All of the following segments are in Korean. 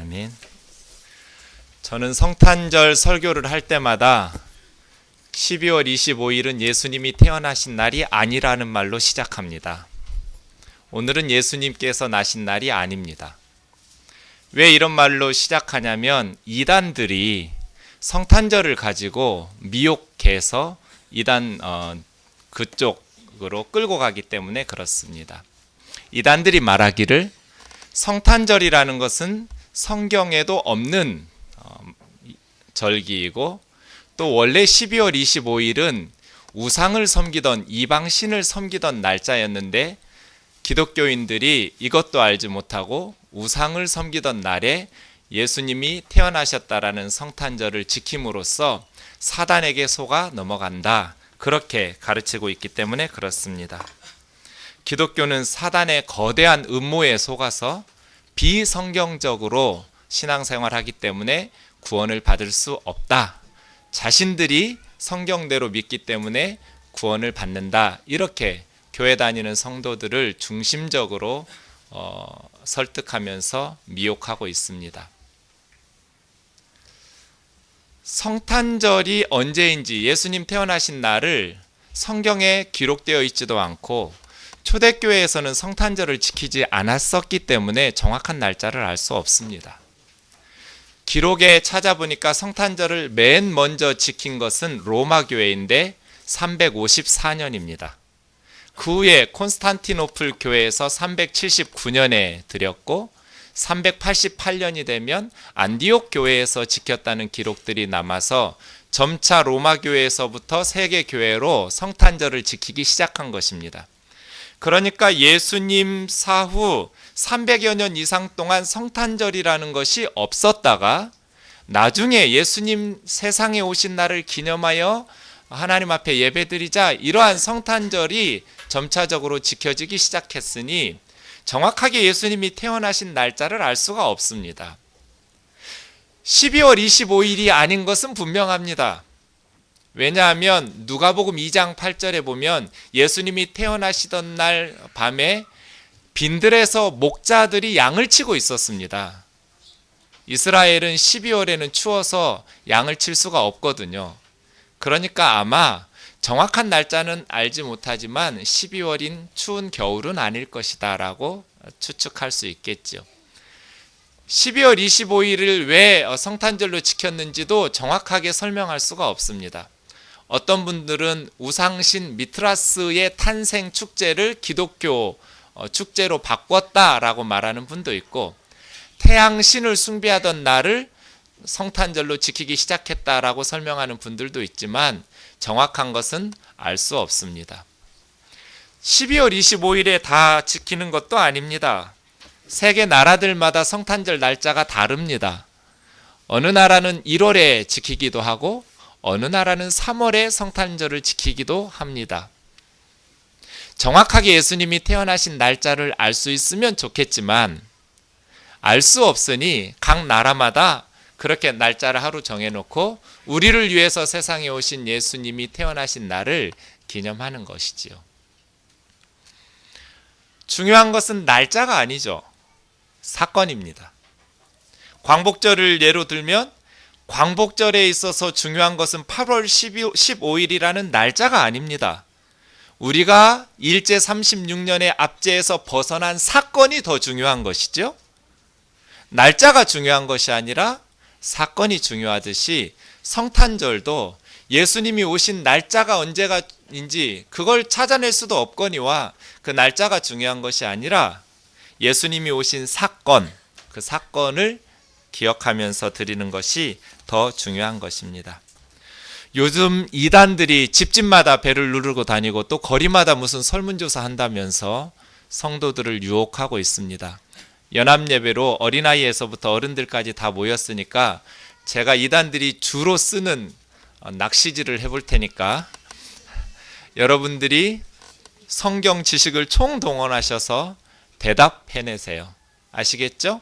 아멘. 저는 성탄절 설교를 할 때마다 12월 25일은 예수님이 태어나신 날이 아니라는 말로 시작합니다. 오늘은 예수님께서 나신 날이 아닙니다. 왜 이런 말로 시작하냐면 이단들이 성탄절을 가지고 미혹해서 이단 그쪽으로 끌고 가기 때문에 그렇습니다. 이단들이 말하기를 성탄절이라는 것은 성경에도 없는 절기이고 또 원래 12월 25일은 우상을 섬기던 이방신을 섬기던 날짜였는데 기독교인들이 이것도 알지 못하고 우상을 섬기던 날에 예수님이 태어나셨다라는 성탄절을 지킴으로써 사단에게 속아 넘어간다. 그렇게 가르치고 있기 때문에 그렇습니다. 기독교는 사단의 거대한 음모에 속아서 비성경적으로 신앙생활하기 때문에 구원을 받을 수 없다. 자신들이 성경대로 믿기 때문에 구원을 받는다. 이렇게 교회 다니는 성도들을 중심적으로 설득하면서 미혹하고 있습니다. 성탄절이 언제인지 예수님 태어나신 날을 성경에 기록되어 있지도 않고 초대교회에서는 성탄절을 지키지 않았었기 때문에 정확한 날짜를 알 수 없습니다. 기록에 찾아보니까 성탄절을 맨 먼저 지킨 것은 로마 교회인데 354년입니다. 그 후에 콘스탄티노플 교회에서 379년에 드렸고 388년이 되면 안디옥 교회에서 지켰다는 기록들이 남아서 점차 로마 교회에서부터 세계 교회로 성탄절을 지키기 시작한 것입니다. 그러니까 예수님 사후 300여 년 이상 동안 성탄절이라는 것이 없었다가 나중에 예수님 세상에 오신 날을 기념하여 하나님 앞에 예배드리자 이러한 성탄절이 점차적으로 지켜지기 시작했으니 정확하게 예수님이 태어나신 날짜를 알 수가 없습니다. 12월 25일이 아닌 것은 분명합니다. 왜냐하면 누가복음 2장 8절에 보면 예수님이 태어나시던 날 밤에 빈들에서 목자들이 양을 치고 있었습니다. 이스라엘은 12월에는 추워서 양을 칠 수가 없거든요. 그러니까 아마 정확한 날짜는 알지 못하지만 12월인 추운 겨울은 아닐 것이다 라고 추측할 수 있겠죠. 12월 25일을 왜 성탄절로 지켰는지도 정확하게 설명할 수가 없습니다. 어떤 분들은 우상신 미트라스의 탄생 축제를 기독교 축제로 바꿨다라고 말하는 분도 있고 태양신을 숭배하던 날을 성탄절로 지키기 시작했다라고 설명하는 분들도 있지만 정확한 것은 알 수 없습니다. 12월 25일에 다 지키는 것도 아닙니다. 세계 나라들마다 성탄절 날짜가 다릅니다. 어느 나라는 1월에 지키기도 하고 어느 나라는 3월에 성탄절을 지키기도 합니다. 정확하게 예수님이 태어나신 날짜를 알 수 있으면 좋겠지만 알 수 없으니 각 나라마다 그렇게 날짜를 하루 정해놓고 우리를 위해서 세상에 오신 예수님이 태어나신 날을 기념하는 것이지요. 중요한 것은 날짜가 아니죠. 사건입니다. 광복절을 예로 들면 광복절에 있어서 중요한 것은 8월 15일이라는 날짜가 아닙니다. 우리가 일제 36년의 압제에서 벗어난 사건이 더 중요한 것이죠. 날짜가 중요한 것이 아니라 사건이 중요하듯이 성탄절도 예수님이 오신 날짜가 언제가인지 그걸 찾아낼 수도 없거니와 그 날짜가 중요한 것이 아니라 예수님이 오신 사건, 그 사건을 기억하면서 드리는 것이 더 중요한 것입니다. 요즘 이단들이 집집마다 배를 누르고 다니고 또 거리마다 무슨 설문조사 한다면서 성도들을 유혹하고 있습니다. 연합예배로 어린아이에서부터 어른들까지 다 모였으니까 제가 이단들이 주로 쓰는 낚시질을 해볼 테니까 여러분들이 성경 지식을 총동원하셔서 대답해내세요. 아시겠죠?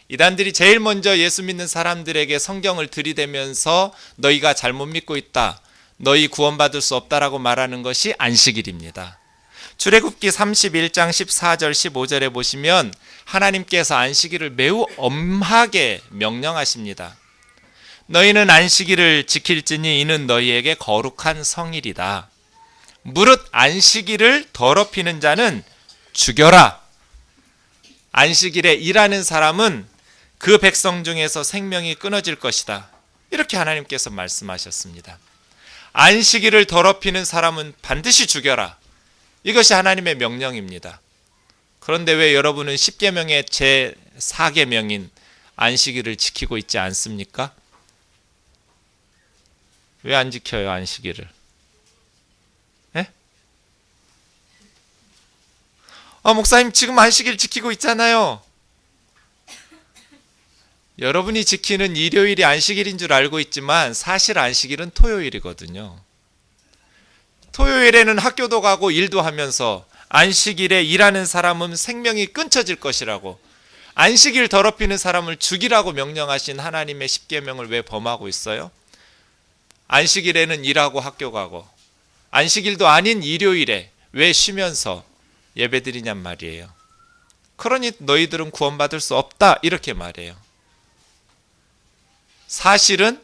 이단들이 제일 먼저 예수 믿는 사람들에게 성경을 들이대면서 너희가 잘못 믿고 있다. 너희 구원받을 수 없다라고 말하는 것이 안식일입니다. 출애굽기 31장 14절 15절에 보시면 하나님께서 안식일을 매우 엄하게 명령하십니다. 너희는 안식일을 지킬지니 이는 너희에게 거룩한 성일이다. 무릇 안식일을 더럽히는 자는 죽여라. 안식일에 일하는 사람은 그 백성 중에서 생명이 끊어질 것이다. 이렇게 하나님께서 말씀하셨습니다. 안식일을 더럽히는 사람은 반드시 죽여라. 이것이 하나님의 명령입니다. 그런데 왜 여러분은 10계명의 제4계명인 안식일을 지키고 있지 않습니까? 왜 안 지켜요, 안식일을? 예? 목사님 지금 안식일 지키고 있잖아요. 여러분이 지키는 일요일이 안식일인 줄 알고 있지만 사실 안식일은 토요일이거든요. 토요일에는 학교도 가고 일도 하면서 안식일에 일하는 사람은 생명이 끊어질 것이라고, 안식일 더럽히는 사람을 죽이라고 명령하신 하나님의 십계명을 왜 범하고 있어요? 안식일에는 일하고 학교 가고 안식일도 아닌 일요일에 왜 쉬면서 예배드리냔 말이에요. 그러니 너희들은 구원받을 수 없다 이렇게 말해요. 사실은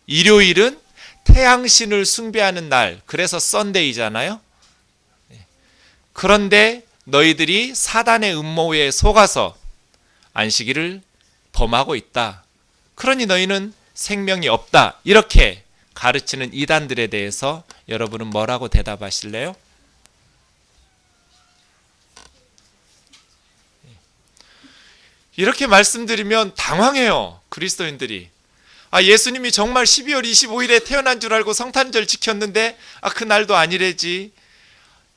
일요일은 태양신을 숭배하는 날, 그래서 썬데이잖아요. 그런데 너희들이 사단의 음모에 속아서 안식일을 범하고 있다. 그러니 너희는 생명이 없다. 이렇게 가르치는 이단들에 대해서 여러분은 뭐라고 대답하실래요? 이렇게 말씀드리면 당황해요, 그리스도인들이. 예수님이 정말 12월 25일에 태어난 줄 알고 성탄절 지켰는데 그날도 아니래지.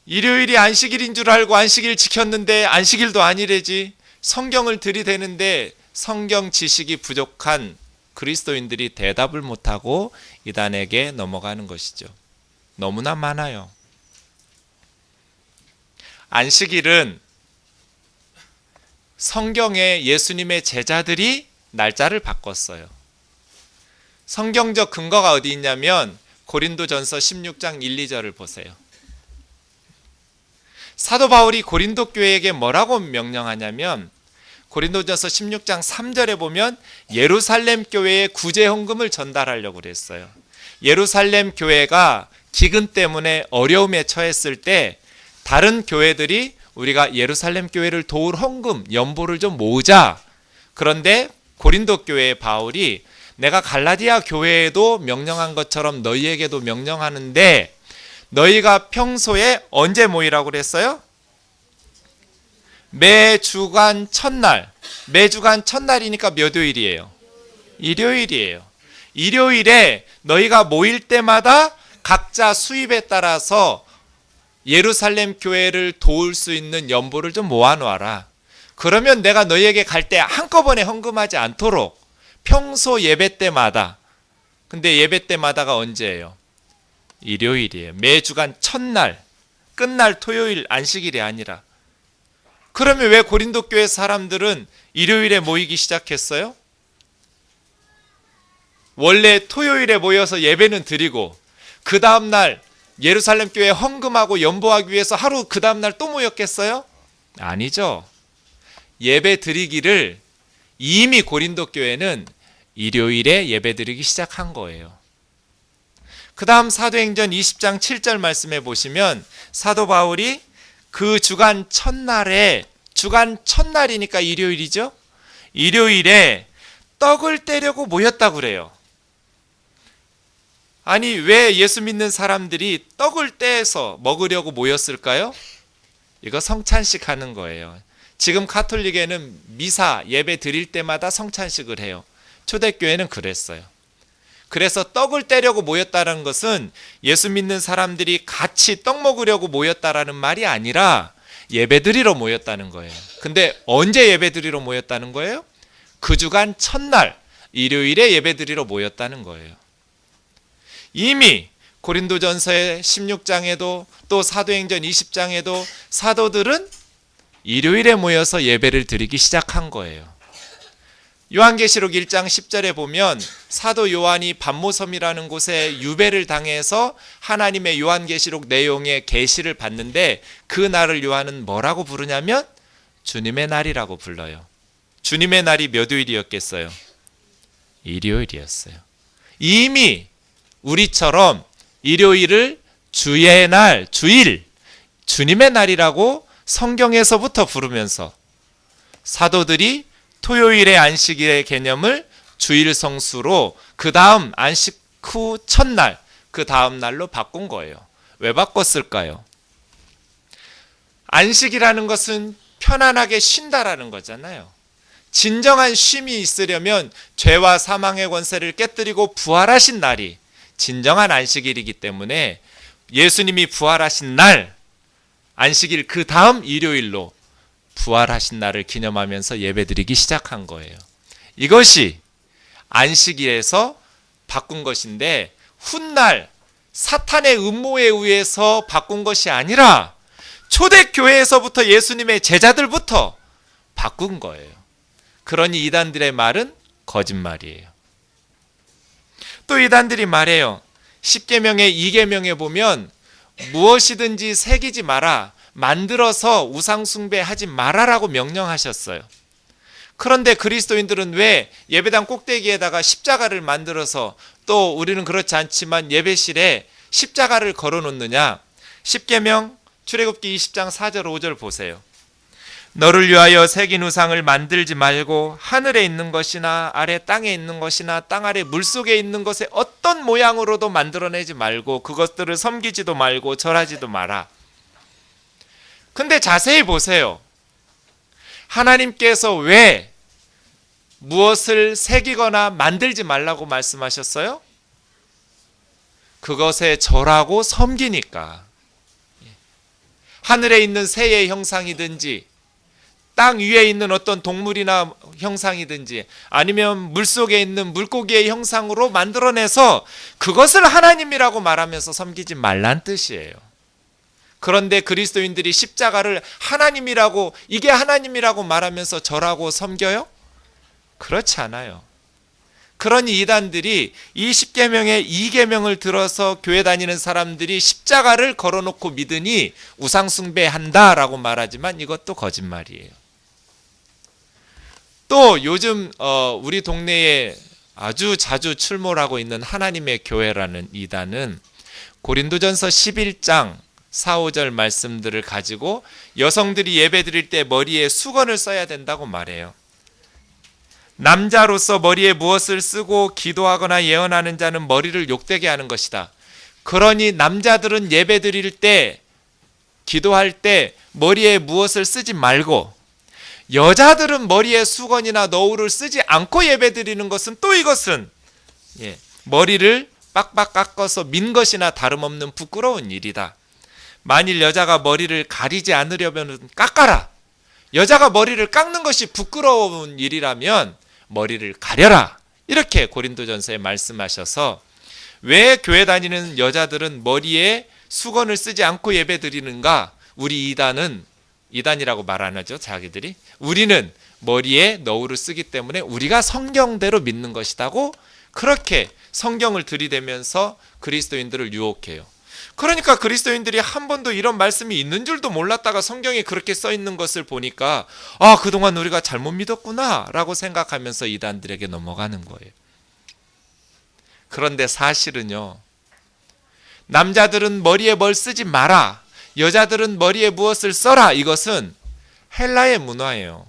일요일이 안식일인 줄 알고 안식일 지켰는데 안식일도 아니래지. 성경을 들이대는데 성경 지식이 부족한 그리스도인들이 대답을 못하고 이단에게 넘어가는 것이죠. 너무나 많아요. 안식일은 성경에 예수님의 제자들이 날짜를 바꿨어요. 성경적 근거가 어디 있냐면 고린도전서 16장 1, 2절을 보세요. 사도 바울이 고린도 교회에게 뭐라고 명령하냐면 고린도전서 16장 3절에 보면 예루살렘 교회에 구제 헌금을 전달하려고 그랬어요. 예루살렘 교회가 기근 때문에 어려움에 처했을 때 다른 교회들이 우리가 예루살렘 교회를 도울 헌금, 연보를 좀 모으자. 그런데 고린도 교회의 바울이 내가 갈라디아 교회에도 명령한 것처럼 너희에게도 명령하는데 너희가 평소에 언제 모이라고 그랬어요? 매주간 첫날. 매주간 첫날이니까 몇 요일이에요? 일요일이에요. 일요일에 너희가 모일 때마다 각자 수입에 따라서 예루살렘 교회를 도울 수 있는 연보를 좀 모아놓아라. 그러면 내가 너희에게 갈 때 한꺼번에 헌금하지 않도록 평소 예배 때마다. 근데 예배 때마다가 언제예요? 일요일이에요. 매주간 첫날, 끝날 토요일, 안식일이 아니라. 그러면 왜 고린도 교회 사람들은 일요일에 모이기 시작했어요? 원래 토요일에 모여서 예배는 드리고 그 다음날 예루살렘 교회에 헌금하고 연보하기 위해서 하루 그 다음날 또 모였겠어요? 아니죠. 예배 드리기를 이미 고린도 교회는 일요일에 예배 드리기 시작한 거예요. 그 다음 사도행전 20장 7절 말씀해 보시면 사도 바울이 그 주간 첫날이니까 일요일이죠. 일요일에 떡을 떼려고 모였다고 그래요. 아니 왜 예수 믿는 사람들이 떡을 떼서 먹으려고 모였을까요? 이거 성찬식 하는 거예요. 지금 가톨릭에는 미사 예배 드릴 때마다 성찬식을 해요. 초대교회는 그랬어요. 그래서 떡을 떼려고 모였다는 것은 예수 믿는 사람들이 같이 떡 먹으려고 모였다라는 말이 아니라 예배드리러 모였다는 거예요. 근데 언제 예배드리러 모였다는 거예요? 그 주간 첫날 일요일에 예배드리러 모였다는 거예요. 이미 고린도전서의 16장에도 또 사도행전 20장에도 사도들은 일요일에 모여서 예배를 드리기 시작한 거예요. 요한계시록 1장 10절에 보면 사도 요한이 반모섬이라는 곳에 유배를 당해서 하나님의 요한계시록 내용의 계시를 받는데 그 날을 요한은 뭐라고 부르냐면 주님의 날이라고 불러요. 주님의 날이 몇 요일이었겠어요? 일요일이었어요. 이미 우리처럼 일요일을 주의 날, 주일, 주님의 날이라고 성경에서부터 부르면서 사도들이 토요일의 안식일의 개념을 주일 성수로 그 다음 안식 후 첫날, 그 다음 날로 바꾼 거예요. 왜 바꿨을까요? 안식이라는 것은 편안하게 쉰다라는 거잖아요. 진정한 쉼이 있으려면 죄와 사망의 권세를 깨뜨리고 부활하신 날이 진정한 안식일이기 때문에 예수님이 부활하신 날, 안식일 그 다음 일요일로 부활하신 날을 기념하면서 예배드리기 시작한 거예요. 이것이 안식일에서 바꾼 것인데 훗날 사탄의 음모에 의해서 바꾼 것이 아니라 초대교회에서부터 예수님의 제자들부터 바꾼 거예요. 그러니 이단들의 말은 거짓말이에요. 또 이단들이 말해요. 10계명의 2계명에 보면 무엇이든지 새기지 마라, 만들어서 우상숭배하지 마라라고 명령하셨어요. 그런데 그리스도인들은 왜 예배당 꼭대기에다가 십자가를 만들어서 또 우리는 그렇지 않지만 예배실에 십자가를 걸어놓느냐? 10계명 출애굽기 20장 4절 5절 보세요. 너를 위하여 새긴 우상을 만들지 말고 하늘에 있는 것이나 아래 땅에 있는 것이나 땅 아래 물속에 있는 것에 어떤 모양으로도 만들어내지 말고 그것들을 섬기지도 말고 절하지도 마라. 근데 자세히 보세요. 하나님께서 왜 무엇을 새기거나 만들지 말라고 말씀하셨어요? 그것에 절하고 섬기니까. 하늘에 있는 새의 형상이든지 땅 위에 있는 어떤 동물이나 형상이든지 아니면 물속에 있는 물고기의 형상으로 만들어내서 그것을 하나님이라고 말하면서 섬기지 말란 뜻이에요. 그런데 그리스도인들이 십자가를 하나님이라고, 이게 하나님이라고 말하면서 절하고 섬겨요? 그렇지 않아요. 그러니 이단들이 이 10계명의 2계명을 들어서 교회 다니는 사람들이 십자가를 걸어놓고 믿으니 우상숭배한다라고 말하지만 이것도 거짓말이에요. 또 요즘 우리 동네에 아주 자주 출몰하고 있는 하나님의 교회라는 이단은 고린도전서 11장 4, 5절 말씀들을 가지고 여성들이 예배 드릴 때 머리에 수건을 써야 된다고 말해요. 남자로서 머리에 무엇을 쓰고 기도하거나 예언하는 자는 머리를 욕되게 하는 것이다. 그러니 남자들은 예배 드릴 때, 기도할 때 머리에 무엇을 쓰지 말고 여자들은 머리에 수건이나 너울을 쓰지 않고 예배 드리는 것은 또 이것은 머리를 빡빡 깎아서 민 것이나 다름없는 부끄러운 일이다. 만일 여자가 머리를 가리지 않으려면 깎아라. 여자가 머리를 깎는 것이 부끄러운 일이라면 머리를 가려라. 이렇게 고린도전서에 말씀하셔서 왜 교회 다니는 여자들은 머리에 수건을 쓰지 않고 예배 드리는가? 우리 이단이라고 말 안 하죠, 자기들이. 우리는 머리에 너울을 쓰기 때문에 우리가 성경대로 믿는 것이다고 그렇게 성경을 들이대면서 그리스도인들을 유혹해요. 그러니까 그리스도인들이 한 번도 이런 말씀이 있는 줄도 몰랐다가 성경에 그렇게 써 있는 것을 보니까 그동안 우리가 잘못 믿었구나 라고 생각하면서 이단들에게 넘어가는 거예요. 그런데 사실은요, 남자들은 머리에 뭘 쓰지 마라, 여자들은 머리에 무엇을 써라, 이것은 헬라의 문화예요.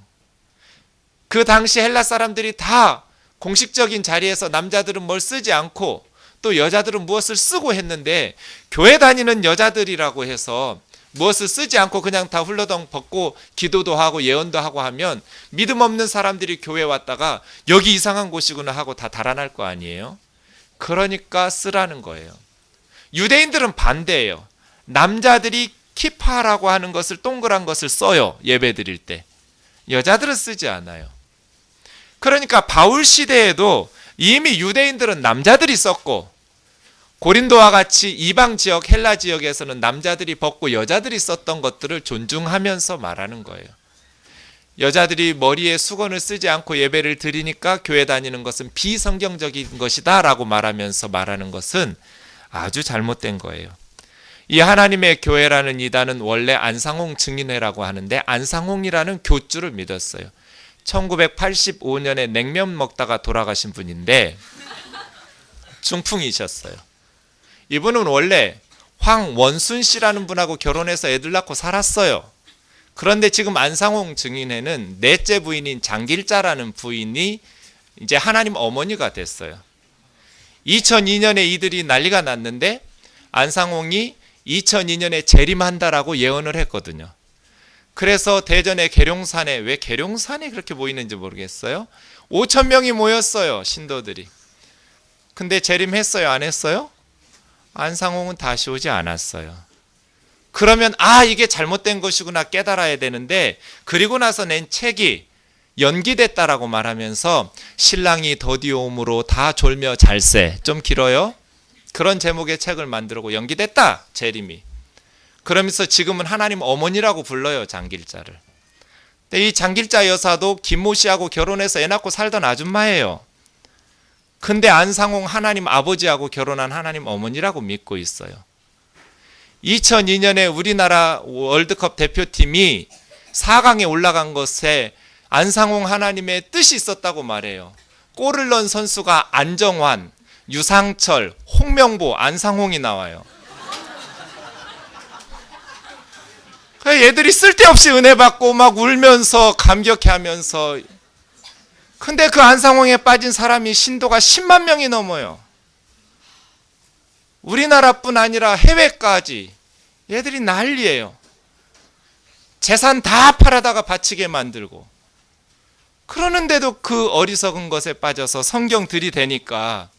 그 당시 헬라 사람들이 다 공식적인 자리에서 남자들은 뭘 쓰지 않고 또 여자들은 무엇을 쓰고 했는데 교회 다니는 여자들이라고 해서 무엇을 쓰지 않고 그냥 다 훌러덩 벗고 기도도 하고 예언도 하고 하면 믿음 없는 사람들이 교회 왔다가 여기 이상한 곳이구나 하고 다 달아날 거 아니에요. 그러니까 쓰라는 거예요. 유대인들은 반대예요. 남자들이 키파라고 하는 것을, 동그란 것을 써요, 예배 드릴 때. 여자들은 쓰지 않아요. 그러니까 바울 시대에도 이미 유대인들은 남자들이 썼고 고린도와 같이 이방 지역, 헬라 지역에서는 남자들이 벗고 여자들이 썼던 것들을 존중하면서 말하는 거예요. 여자들이 머리에 수건을 쓰지 않고 예배를 드리니까 교회 다니는 것은 비성경적인 것이다 라고 말하면서 말하는 것은 아주 잘못된 거예요. 이 하나님의 교회라는 이단은 원래 안상홍 증인회라고 하는데 안상홍이라는 교주를 믿었어요. 1985년에 냉면 먹다가 돌아가신 분인데 중풍이셨어요. 이분은 원래 황원순 씨라는 분하고 결혼해서 애들 낳고 살았어요. 그런데 지금 안상홍 증인회는 넷째 부인인 장길자라는 부인이 이제 하나님 어머니가 됐어요. 2002년에 이들이 난리가 났는데 안상홍이 2002년에 재림한다라고 예언을 했거든요. 그래서 대전의 계룡산에, 왜 계룡산에 그렇게 모이는지 모르겠어요. 5천 명이 모였어요, 신도들이. 근데 재림했어요, 안 했어요? 안상홍은 다시 오지 않았어요. 그러면 이게 잘못된 것이구나 깨달아야 되는데, 그리고 나서 낸 책이 연기됐다라고 말하면서 신랑이 더디오므로 다 졸며 잘세, 좀 길어요? 그런 제목의 책을 만들고 연기됐다, 재림이. 그러면서 지금은 하나님 어머니라고 불러요, 장길자를. 근데 이 장길자 여사도 김모 씨하고 결혼해서 애 낳고 살던 아줌마예요. 근데 안상홍 하나님 아버지하고 결혼한 하나님 어머니라고 믿고 있어요. 2002년에 우리나라 월드컵 대표팀이 4강에 올라간 것에 안상홍 하나님의 뜻이 있었다고 말해요. 골을 넣은 선수가 안정환, 유상철, 홍명보, 안상홍이 나와요. 얘들이 쓸데없이 은혜 받고 막 울면서 감격해하면서, 근데 그 안상홍에 빠진 사람이 신도가 10만 명이 넘어요. 우리나라뿐 아니라 해외까지 얘들이 난리예요. 재산 다 팔아다가 바치게 만들고. 그러는데도 그 어리석은 것에 빠져서 성경 들이대니까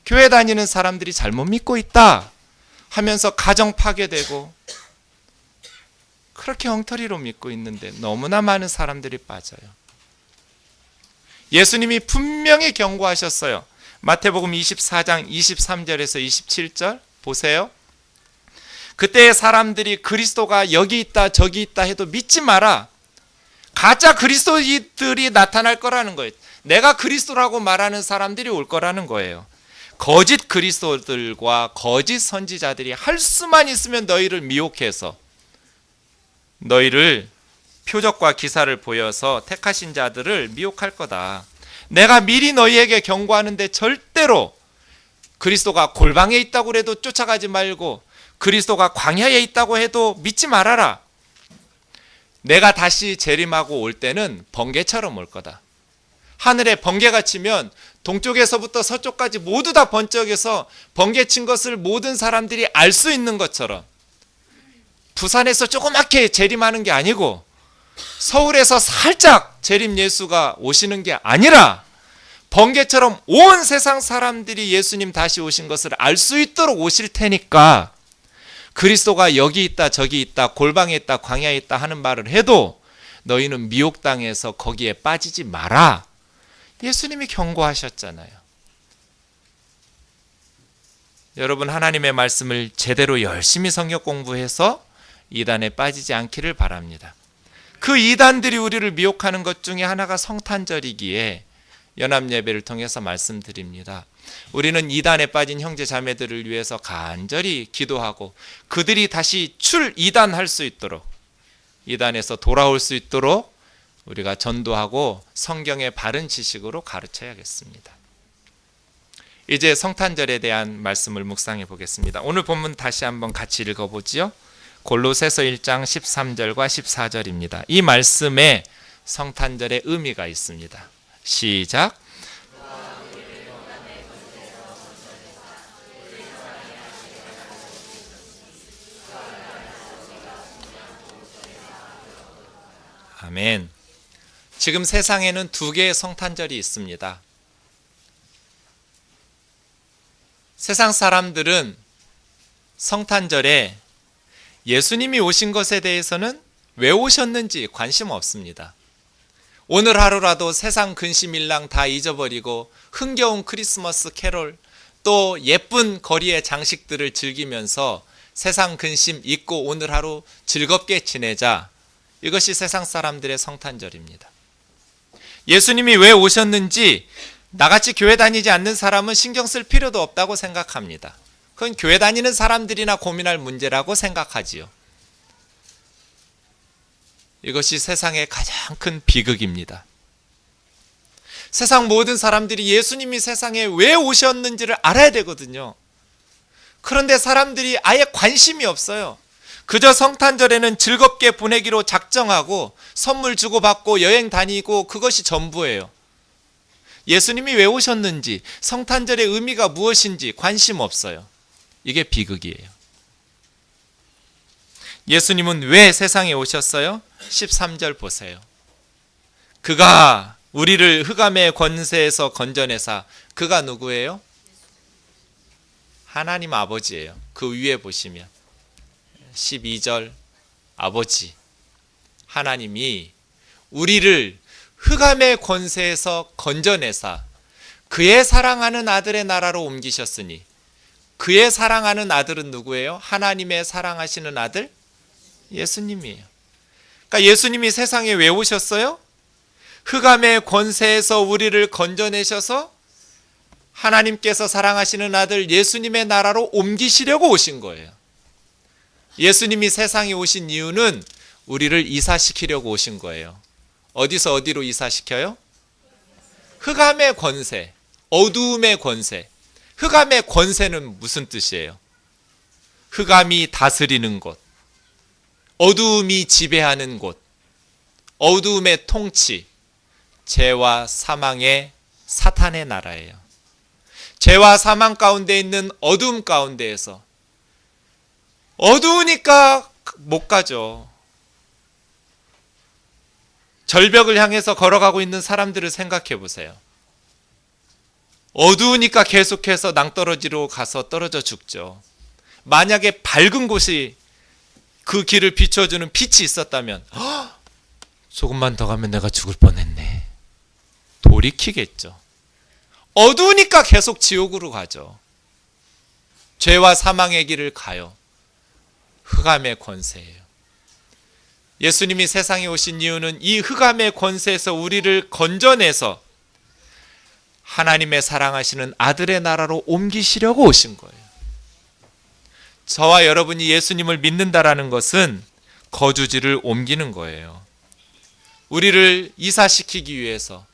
교회 다니는 사람들이 잘못 믿고 있다 하면서 가정 파괴되고, 그렇게 엉터리로 믿고 있는데 너무나 많은 사람들이 빠져요. 예수님이 분명히 경고하셨어요. 마태복음 24장 23절에서 27절 보세요. 그때 사람들이 그리스도가 여기 있다 저기 있다 해도 믿지 마라. 가짜 그리스도들이 나타날 거라는 거예요. 내가 그리스도라고 말하는 사람들이 올 거라는 거예요. 거짓 그리스도들과 거짓 선지자들이 할 수만 있으면 너희를 미혹해서 너희를 표적과 기사를 보여서 택하신 자들을 미혹할 거다. 내가 미리 너희에게 경고하는데 절대로 그리스도가 골방에 있다고 해도 쫓아가지 말고, 그리스도가 광야에 있다고 해도 믿지 말아라. 내가 다시 재림하고 올 때는 번개처럼 올 거다. 하늘에 번개가 치면 동쪽에서부터 서쪽까지 모두 다 번쩍여서 번개 친 것을 모든 사람들이 알 수 있는 것처럼, 부산에서 조그맣게 재림하는 게 아니고 서울에서 살짝 재림 예수가 오시는 게 아니라 번개처럼 온 세상 사람들이 예수님 다시 오신 것을 알 수 있도록 오실 테니까, 그리스도가 여기 있다 저기 있다 골방에 있다 광야에 있다 하는 말을 해도 너희는 미혹당해서 거기에 빠지지 마라. 예수님이 경고하셨잖아요. 여러분, 하나님의 말씀을 제대로 열심히 성경 공부해서 이단에 빠지지 않기를 바랍니다. 그 이단들이 우리를 미혹하는 것 중에 하나가 성탄절이기에 연합예배를 통해서 말씀드립니다. 우리는 이단에 빠진 형제 자매들을 위해서 간절히 기도하고 그들이 다시 이단할 수 있도록, 이단에서 돌아올 수 있도록 우리가 전도하고 성경의 바른 지식으로 가르쳐야겠습니다. 이제 성탄절에 대한 말씀을 묵상해 보겠습니다. 오늘 본문 다시 한번 같이 읽어보지요. 골로새서 1장 13절과 14절입니다. 이 말씀에 성탄절의 의미가 있습니다. 시작. 아멘. 지금 세상에는 두 개의 성탄절이 있습니다. 세상 사람들은 성탄절에 예수님이 오신 것에 대해서는 왜 오셨는지 관심 없습니다. 오늘 하루라도 세상 근심일랑 다 잊어버리고 흥겨운 크리스마스 캐롤, 또 예쁜 거리의 장식들을 즐기면서 세상 근심 잊고 오늘 하루 즐겁게 지내자, 이것이 세상 사람들의 성탄절입니다. 예수님이 왜 오셨는지 나같이 교회 다니지 않는 사람은 신경 쓸 필요도 없다고 생각합니다. 그건 교회 다니는 사람들이나 고민할 문제라고 생각하지요. 이것이 세상의 가장 큰 비극입니다. 세상 모든 사람들이 예수님이 세상에 왜 오셨는지를 알아야 되거든요. 그런데 사람들이 아예 관심이 없어요. 그저 성탄절에는 즐겁게 보내기로 작정하고 선물 주고받고 여행 다니고 그것이 전부예요. 예수님이 왜 오셨는지, 성탄절의 의미가 무엇인지 관심 없어요. 이게 비극이에요. 예수님은 왜 세상에 오셨어요? 13절 보세요. 그가 우리를 흑암의 권세에서 건져내사. 그가 누구예요? 하나님 아버지예요. 그 위에 보시면 12절 아버지 하나님이 우리를 흑암의 권세에서 건져내사 그의 사랑하는 아들의 나라로 옮기셨으니, 그의 사랑하는 아들은 누구예요? 하나님의 사랑하시는 아들 예수님이에요. 그러니까 예수님이 세상에 왜 오셨어요? 흑암의 권세에서 우리를 건져내셔서 하나님께서 사랑하시는 아들 예수님의 나라로 옮기시려고 오신 거예요. 예수님이 세상에 오신 이유는 우리를 이사시키려고 오신 거예요. 어디서 어디로 이사시켜요? 흑암의 권세, 어두움의 권세. 흑암의 권세는 무슨 뜻이에요? 흑암이 다스리는 곳, 어두움이 지배하는 곳, 어두움의 통치, 죄와 사망의 사탄의 나라예요. 죄와 사망 가운데 있는 어두움 가운데에서, 어두우니까 못 가죠. 절벽을 향해서 걸어가고 있는 사람들을 생각해 보세요. 어두우니까 계속해서 낭떠러지로 가서 떨어져 죽죠. 만약에 밝은 곳이 그 길을 비춰주는 빛이 있었다면 조금만 더 가면 내가 죽을 뻔했네. 돌이키겠죠. 어두우니까 계속 지옥으로 가죠. 죄와 사망의 길을 가요. 흑암의 권세예요. 예수님이 세상에 오신 이유는 이 흑암의 권세에서 우리를 건져내서 하나님의 사랑하시는 아들의 나라로 옮기시려고 오신 거예요. 저와 여러분이 예수님을 믿는다라는 것은 거주지를 옮기는 거예요. 우리를 이사시키기 위해서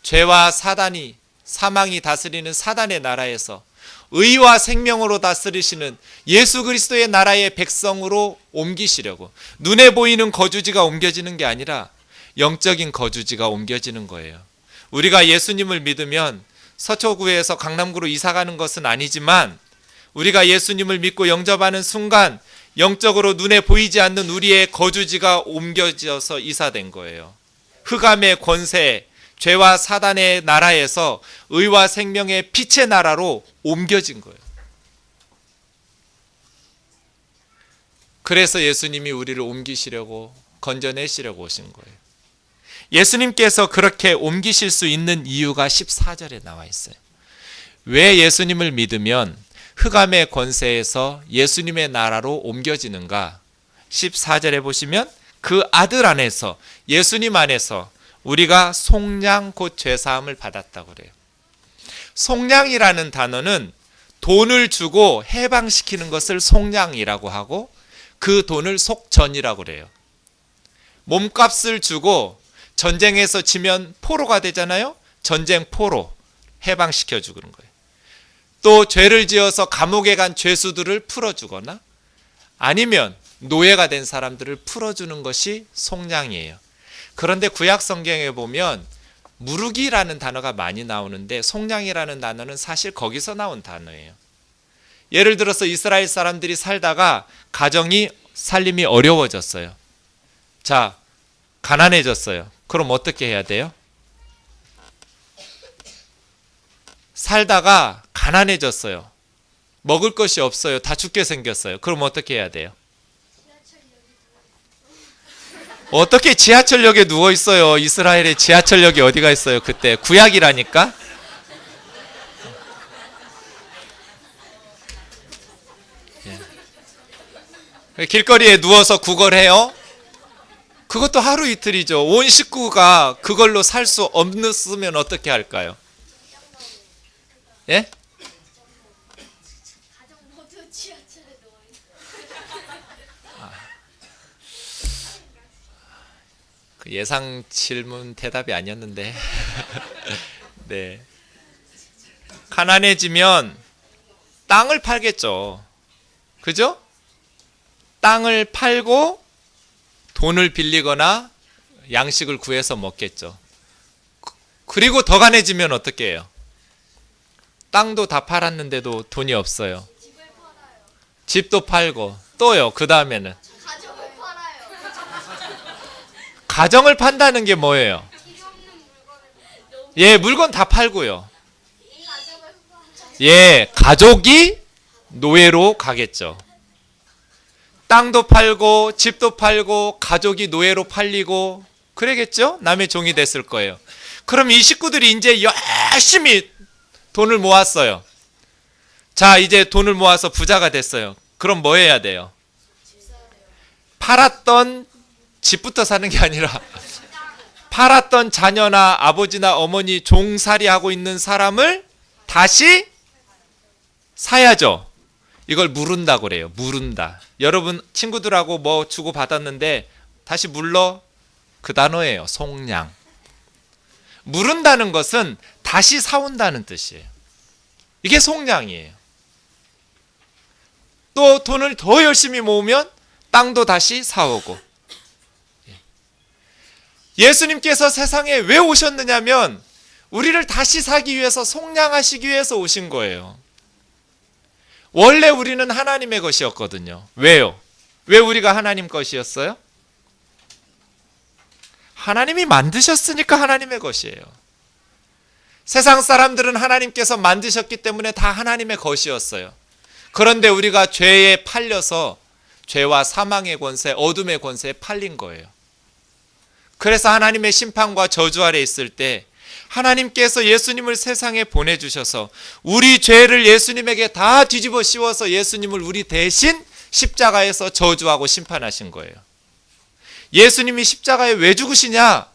죄와 사단이, 사망이 다스리는 사단의 나라에서 의와 생명으로 다스리시는 예수 그리스도의 나라의 백성으로 옮기시려고, 눈에 보이는 거주지가 옮겨지는 게 아니라 영적인 거주지가 옮겨지는 거예요. 우리가 예수님을 믿으면 서초구에서 강남구로 이사가는 것은 아니지만, 우리가 예수님을 믿고 영접하는 순간 영적으로 눈에 보이지 않는 우리의 거주지가 옮겨져서 이사된 거예요. 흑암의 권세, 죄와 사단의 나라에서 의와 생명의 빛의 나라로 옮겨진 거예요. 그래서 예수님이 우리를 옮기시려고, 건져내시려고 오신 거예요. 예수님께서 그렇게 옮기실 수 있는 이유가 14절에 나와 있어요. 왜 예수님을 믿으면 흑암의 권세에서 예수님의 나라로 옮겨지는가? 14절에 보시면 그 아들 안에서, 예수님 안에서 우리가 속량 곧 죄사함을 받았다고 그래요. 속량이라는 단어는 돈을 주고 해방시키는 것을 속량이라고 하고, 그 돈을 속전이라고 그래요. 몸값을 주고 전쟁에서 지면 포로가 되잖아요. 전쟁 포로 해방시켜 주는 거예요. 또 죄를 지어서 감옥에 간 죄수들을 풀어주거나 아니면 노예가 된 사람들을 풀어주는 것이 속량이에요. 그런데 구약 성경에 보면 무르기라는 단어가 많이 나오는데 속량이라는 단어는 사실 거기서 나온 단어예요. 예를 들어서 이스라엘 사람들이 살다가 가정이, 살림이 어려워졌어요. 자, 가난해졌어요. 그럼 어떻게 해야 돼요? 살다가 가난해졌어요. 먹을 것이 없어요. 다 죽게 생겼어요. 그럼 어떻게 해야 돼요? 어떻게 지하철역에 누워 있어요? 이스라엘의 지하철역이 어디가 있어요? 그때 구약이라니까. 길거리에 누워서 구걸해요. 그것도 하루 이틀이죠. 온 식구가 그걸로 살 수 없으면 어떻게 할까요? 예? 가정 모두 지하철에 누워 있어. 그 예상 질문 대답이 아니었는데. 네. 가난해지면 땅을 팔겠죠. 그죠? 땅을 팔고 돈을 빌리거나 양식을 구해서 먹겠죠. 그리고 더 가난해지면 어떻게 해요? 땅도 다 팔았는데도 돈이 없어요. 집을 팔아요. 집도 팔고 또요. 그 다음에는 가정을 팔아요. 가정을 판다는 게 뭐예요? 필요 없는 물건을 예, 물건 다 팔고요. 이 가정을 팔아요. 예, 가족이 노예로 가겠죠. 땅도 팔고 집도 팔고 가족이 노예로 팔리고 그러겠죠? 남의 종이 됐을 거예요. 그럼 이 식구들이 이제 열심히 돈을 모았어요. 자, 이제 돈을 모아서 부자가 됐어요. 그럼 뭐 해야 돼요? 팔았던 집부터 사는 게 아니라 팔았던 자녀나 아버지나 어머니 종살이하고 있는 사람을 다시 사야죠. 이걸 무른다고 그래요. 무른다. 여러분 친구들하고 뭐 주고 받았는데 다시 물러, 그 단어예요. 속량. 무른다는 것은 다시 사온다는 뜻이에요. 이게 속량이에요. 또 돈을 더 열심히 모으면 땅도 다시 사오고. 예수님께서 세상에 왜 오셨느냐면 우리를 다시 사기 위해서, 속량하시기 위해서 오신 거예요. 원래 우리는 하나님의 것이었거든요. 왜요? 왜 우리가 하나님 것이었어요? 하나님이 만드셨으니까 하나님의 것이에요. 세상 사람들은 하나님께서 만드셨기 때문에 다 하나님의 것이었어요. 그런데 우리가 죄에 팔려서 죄와 사망의 권세, 어둠의 권세에 팔린 거예요. 그래서 하나님의 심판과 저주 아래 있을 때 하나님께서 예수님을 세상에 보내주셔서 우리 죄를 예수님에게 다 뒤집어 씌워서 예수님을 우리 대신 십자가에서 저주하고 심판하신 거예요. 예수님이 십자가에 왜 죽으시냐?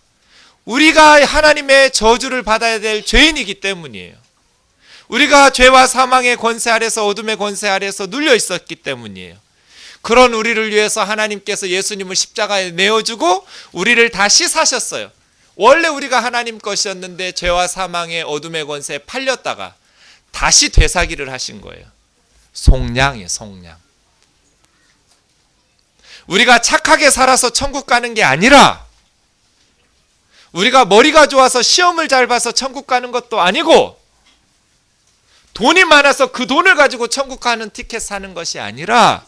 우리가 하나님의 저주를 받아야 될 죄인이기 때문이에요. 우리가 죄와 사망의 권세 아래서, 어둠의 권세 아래서 눌려 있었기 때문이에요. 그런 우리를 위해서 하나님께서 예수님을 십자가에 내어주고 우리를 다시 사셨어요. 원래 우리가 하나님 것이었는데 죄와 사망의 어둠의 권세에 팔렸다가 다시 되사기를 하신 거예요. 속량이에요. 속량. 우리가 착하게 살아서 천국 가는 게 아니라, 우리가 머리가 좋아서 시험을 잘 봐서 천국 가는 것도 아니고, 돈이 많아서 그 돈을 가지고 천국 가는 티켓 사는 것이 아니라,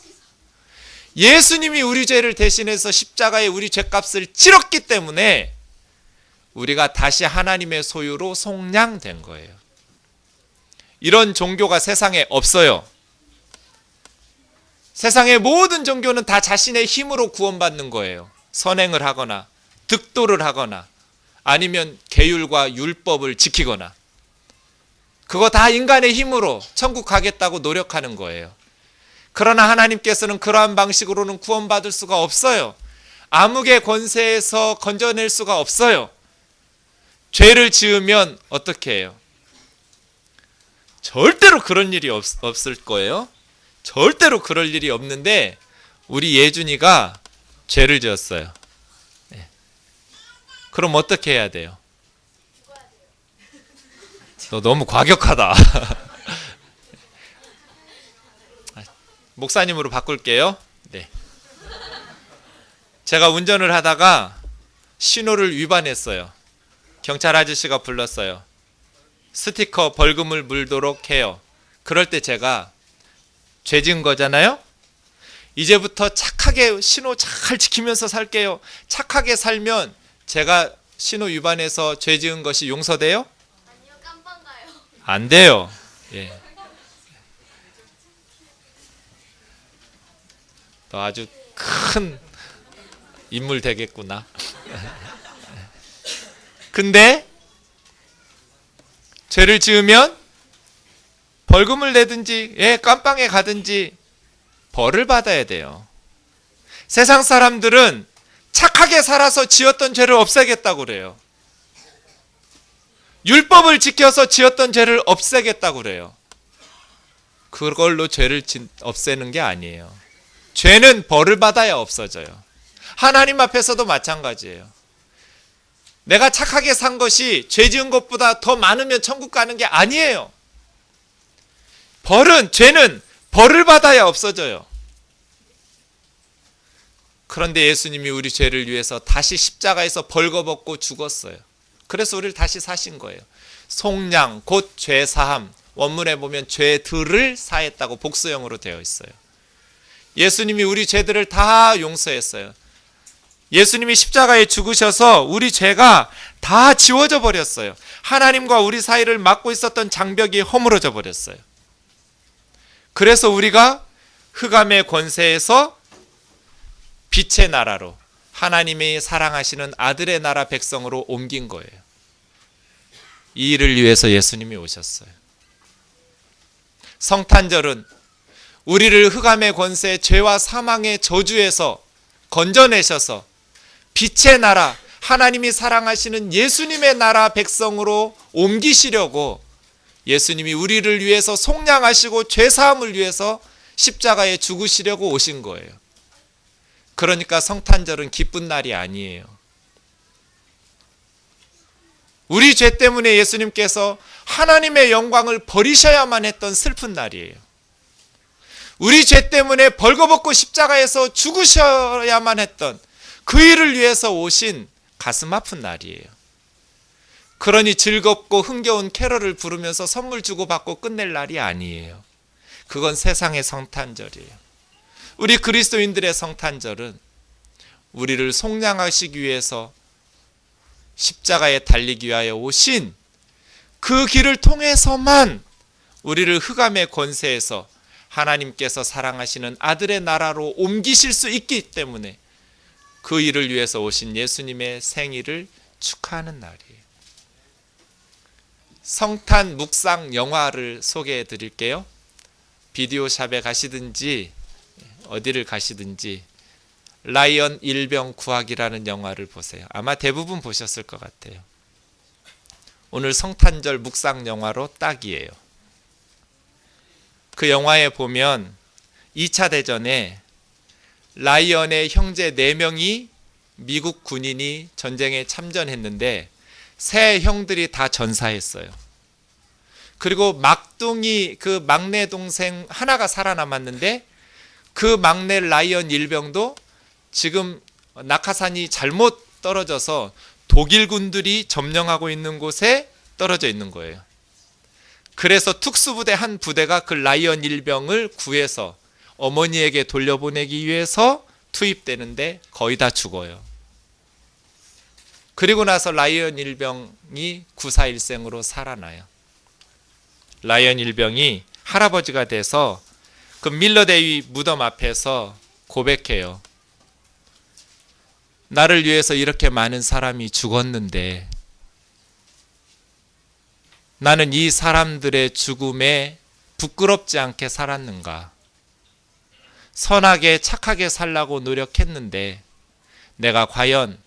예수님이 우리 죄를 대신해서 십자가에 우리 죄값을 치렀기 때문에 우리가 다시 하나님의 소유로 속량된 거예요. 이런 종교가 세상에 없어요. 세상의 모든 종교는 다 자신의 힘으로 구원받는 거예요. 선행을 하거나 득도를 하거나 아니면 계율과 율법을 지키거나, 그거 다 인간의 힘으로 천국 가겠다고 노력하는 거예요. 그러나 하나님께서는 그러한 방식으로는 구원받을 수가 없어요. 암흑의 권세에서 건져낼 수가 없어요. 죄를 지으면 어떻게 해요? 절대로 그런 일이 없을 거예요. 절대로 그럴 일이 없는데 우리 예준이가 죄를 지었어요. 네. 그럼 어떻게 해야 돼요? 너 너무 과격하다. 목사님으로 바꿀게요. 네. 제가 운전을 하다가 신호를 위반했어요. 경찰 아저씨가 불렀어요. 스티커 벌금을 물도록 해요. 그럴 때 제가 죄 지은 거잖아요. 이제부터 착하게 신호 잘 지키면서 살게요. 착하게 살면 제가 신호 위반해서 죄 지은 것이 용서돼요? 아니요, 깜빵 가요. 안 돼요. 예. 너 아주 큰 인물 되겠구나. 근데 죄를 지으면 벌금을 내든지 깜빵에 가든지 벌을 받아야 돼요. 세상 사람들은 착하게 살아서 지었던 죄를 없애겠다고 그래요. 율법을 지켜서 지었던 죄를 없애겠다고 그래요. 그걸로 죄를 없애는 게 아니에요. 죄는 벌을 받아야 없어져요. 하나님 앞에서도 마찬가지예요. 내가 착하게 산 것이 죄 지은 것보다 더 많으면 천국 가는 게 아니에요. 죄는 벌을 받아야 없어져요. 그런데 예수님이 우리 죄를 위해서 다시 십자가에서 벌거벗고 죽었어요. 그래서 우리를 다시 사신 거예요. 속량 곧 죄사함, 원문에 보면 죄들을 사했다고 복수형으로 되어 있어요. 예수님이 우리 죄들을 다 용서했어요. 예수님이 십자가에 죽으셔서 우리 죄가 다 지워져 버렸어요. 하나님과 우리 사이를 막고 있었던 장벽이 허물어져 버렸어요. 그래서 우리가 흑암의 권세에서 빛의 나라로, 하나님이 사랑하시는 아들의 나라 백성으로 옮긴 거예요. 이 일을 위해서 예수님이 오셨어요. 성탄절은 우리를 흑암의 권세, 죄와 사망의 저주에서 건져내셔서 빛의 나라, 하나님이 사랑하시는 예수님의 나라 백성으로 옮기시려고 예수님이 우리를 위해서 속량하시고 죄사함을 위해서 십자가에 죽으시려고 오신 거예요. 그러니까 성탄절은 기쁜 날이 아니에요. 우리 죄 때문에 예수님께서 하나님의 영광을 버리셔야만 했던 슬픈 날이에요. 우리 죄 때문에 벌거벗고 십자가에서 죽으셔야만 했던 그 일을 위해서 오신 가슴 아픈 날이에요. 그러니 즐겁고 흥겨운 캐럴을 부르면서 선물 주고받고 끝낼 날이 아니에요. 그건 세상의 성탄절이에요. 우리 그리스도인들의 성탄절은 우리를 속량하시기 위해서 십자가에 달리기 위하여 오신 그 길을 통해서만 우리를 흑암의 권세에서 하나님께서 사랑하시는 아들의 나라로 옮기실 수 있기 때문에 그 일을 위해서 오신 예수님의 생일을 축하하는 날이에요. 성탄 묵상 영화를 소개해 드릴게요. 비디오샵에 가시든지 어디를 가시든지 라이언 일병 구하기라는 영화를 보세요. 아마 대부분 보셨을 것 같아요. 오늘 성탄절 묵상 영화로 딱이에요. 그 영화에 보면 2차 대전에 라이언의 형제 4명이 미국 군인이 전쟁에 참전했는데 세 형들이 다 전사했어요. 그리고 막둥이 그 막내 동생 하나가 살아남았는데 그 막내 라이언 일병도 지금 낙하산이 잘못 떨어져서 독일 군들이 점령하고 있는 곳에 떨어져 있는 거예요. 그래서 특수부대 한 부대가 그 라이언 일병을 구해서 어머니에게 돌려보내기 위해서 투입되는데 거의 다 죽어요. 그리고 나서 라이언 일병이 구사일생으로 살아나요. 라이언 일병이 할아버지가 돼서 그 밀러데이 무덤 앞에서 고백해요. 나를 위해서 이렇게 많은 사람이 죽었는데 나는 이 사람들의 죽음에 부끄럽지 않게 살았는가? 선하게 착하게 살라고 노력했는데 내가 과연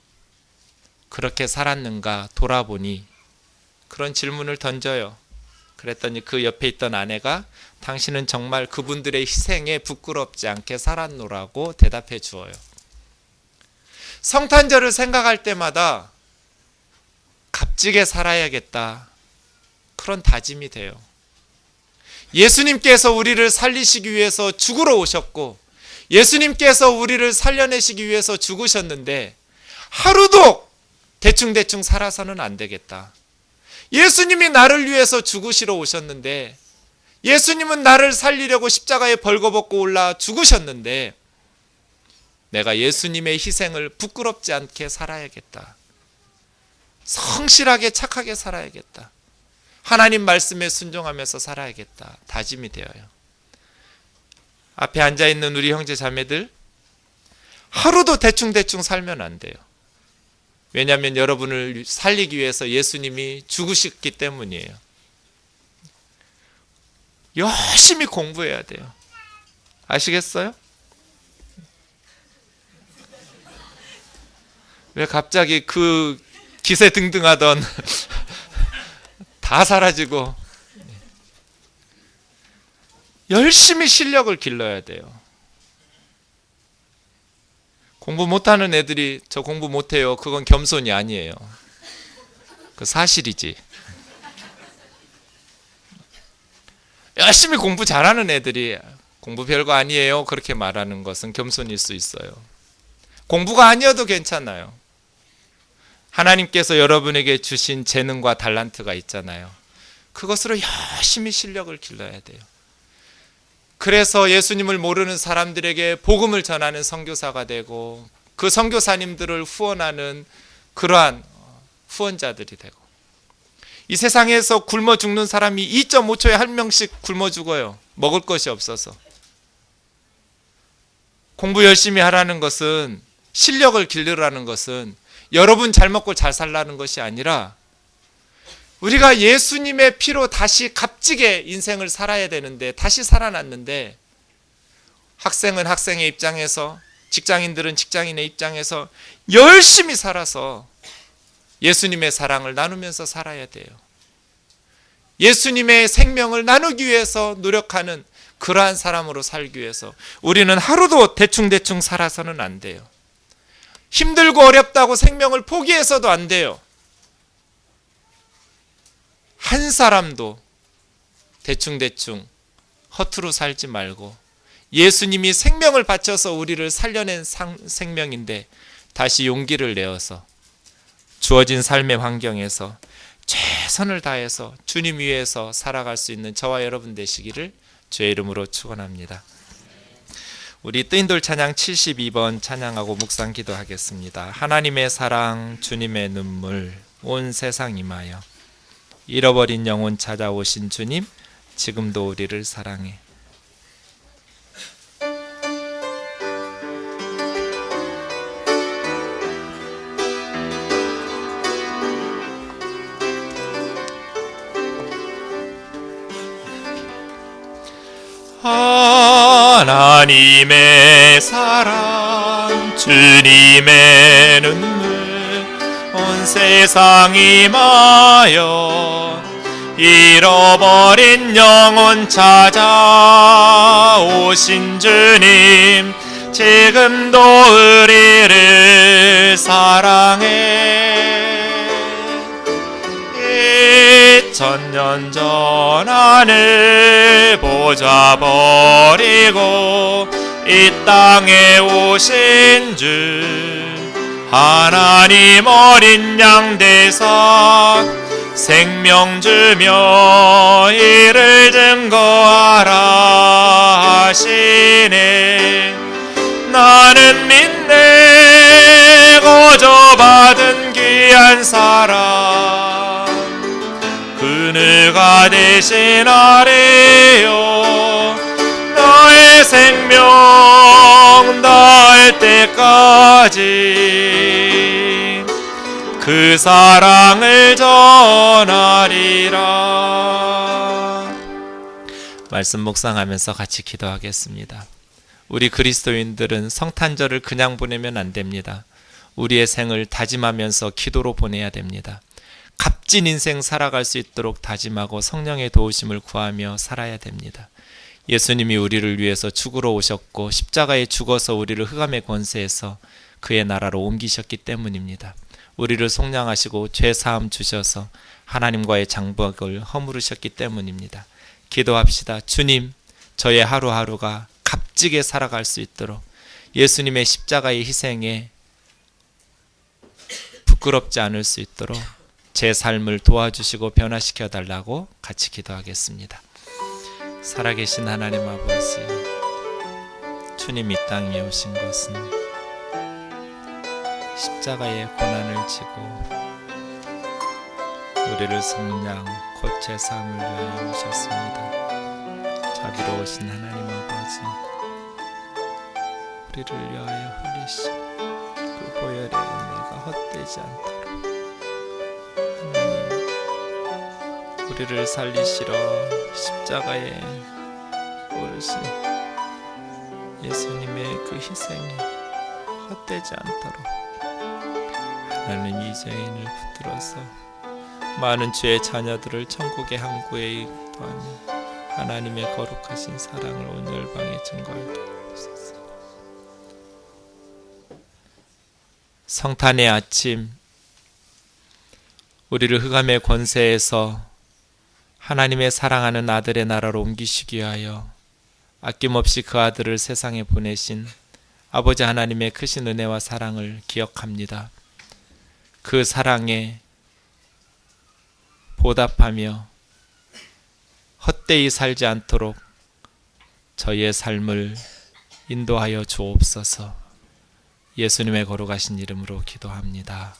그렇게 살았는가 돌아보니 그런 질문을 던져요. 그랬더니 그 옆에 있던 아내가 당신은 정말 그분들의 희생에 부끄럽지 않게 살았노라고 대답해 주어요. 성탄절을 생각할 때마다 값지게 살아야겠다. 그런 다짐이 돼요. 예수님께서 우리를 살리시기 위해서 죽으러 오셨고 예수님께서 우리를 살려내시기 위해서 죽으셨는데 하루도 대충대충 살아서는 안 되겠다. 예수님이 나를 위해서 죽으시러 오셨는데 예수님은 나를 살리려고 십자가에 벌거벗고 올라 죽으셨는데 내가 예수님의 희생을 부끄럽지 않게 살아야겠다. 성실하게 착하게 살아야겠다. 하나님 말씀에 순종하면서 살아야겠다. 다짐이 되어요. 앞에 앉아있는 우리 형제 자매들 하루도 대충대충 살면 안 돼요. 왜냐하면 여러분을 살리기 위해서 예수님이 죽으셨기 때문이에요. 열심히 공부해야 돼요. 아시겠어요? 왜 갑자기 그 기세 등등하던 다 사라지고. 열심히 실력을 길러야 돼요. 공부 못하는 애들이 저 공부 못해요, 그건 겸손이 아니에요. 그 사실이지. 열심히 공부 잘하는 애들이 공부 별거 아니에요 그렇게 말하는 것은 겸손일 수 있어요. 공부가 아니어도 괜찮아요. 하나님께서 여러분에게 주신 재능과 달란트가 있잖아요. 그것으로 열심히 실력을 길러야 돼요. 그래서 예수님을 모르는 사람들에게 복음을 전하는 선교사가 되고 그 선교사님들을 후원하는 그러한 후원자들이 되고, 이 세상에서 굶어 죽는 사람이 2.5초에 한 명씩 굶어 죽어요. 먹을 것이 없어서. 공부 열심히 하라는 것은, 실력을 기르라는 것은 여러분 잘 먹고 잘 살라는 것이 아니라 우리가 예수님의 피로 다시 값지게 인생을 살아야 되는데, 다시 살아났는데, 학생은 학생의 입장에서, 직장인들은 직장인의 입장에서 열심히 살아서 예수님의 사랑을 나누면서 살아야 돼요. 예수님의 생명을 나누기 위해서 노력하는 그러한 사람으로 살기 위해서 우리는 하루도 대충대충 살아서는 안 돼요. 힘들고 어렵다고 생명을 포기해서도 안 돼요. 한 사람도 대충대충 허투루 살지 말고, 예수님이 생명을 바쳐서 우리를 살려낸 생명인데 다시 용기를 내어서 주어진 삶의 환경에서 최선을 다해서 주님 위해서 살아갈 수 있는 저와 여러분 되시기를 주의 이름으로 축원합니다. 우리 뜨인돌 찬양 72번 찬양하고 묵상 기도하겠습니다. 하나님의 사랑 주님의 눈물 온 세상 임하여 잃어버린 영혼 찾아오신 주님, 지금도 우리를 사랑해. 하나님의 사랑 주님의 눈물 온 세상 임하여 잃어버린 영혼 찾아오신 주님, 지금도 우리를 사랑해. 2000년 전 하늘 보좌 버리고 이 땅에 오신 주, 하나님 어린 양 되사 생명 주며 이를 증거하라 하시네. 나는 믿네 거저 받은 귀한 사랑, 그누가 대신하리요. 나의 생명 다할 때까지 그 사랑을 전하리라. 말씀 묵상하면서 같이 기도하겠습니다. 우리 그리스도인들은 성탄절을 그냥 보내면 안 됩니다. 우리의 생을 다짐하면서 기도로 보내야 됩니다. 값진 인생 살아갈 수 있도록 다짐하고 성령의 도우심을 구하며 살아야 됩니다. 예수님이 우리를 위해서 죽으러 오셨고 십자가에 죽어서 우리를 흑암의 권세에서 그의 나라로 옮기셨기 때문입니다. 우리를 속량하시고 죄 사함 주셔서 하나님과의 장벽을 허물으셨기 때문입니다. 기도합시다. 주님, 저의 하루하루가 값지게 살아갈 수 있도록 예수님의 십자가의 희생에 부끄럽지 않을 수 있도록 제 삶을 도와주시고 변화시켜 달라고 같이 기도하겠습니다. 살아계신 하나님 아버지, 주님 이 땅에 오신 것은 십자가의 고난을 지고 우리를 속량 곧 제사함을 위하여 오셨습니다. 자비로우신 하나님 아버지, 우리를 위하여 흘리신 그 보혈의 은혜가 헛되지 않도록 하나님, 우리를 살리시러 십자가에 오르신 예수님의 그 희생이 헛되지 않도록 하나님 이 죄인을 붙들어서 많은 죄의 자녀들을 천국의 항구에 인도하며 하나님의 거룩하신 사랑을 온 열방에 증거하게 하옵소서. 성탄의 아침, 우리를 흑암의 권세에서 하나님의 사랑하는 아들의 나라로 옮기시기 위하여 아낌없이 그 아들을 세상에 보내신 아버지 하나님의 크신 은혜와 사랑을 기억합니다. 그 사랑에 보답하며 헛되이 살지 않도록 저희의 삶을 인도하여 주옵소서. 예수님의 거룩하신 이름으로 기도합니다.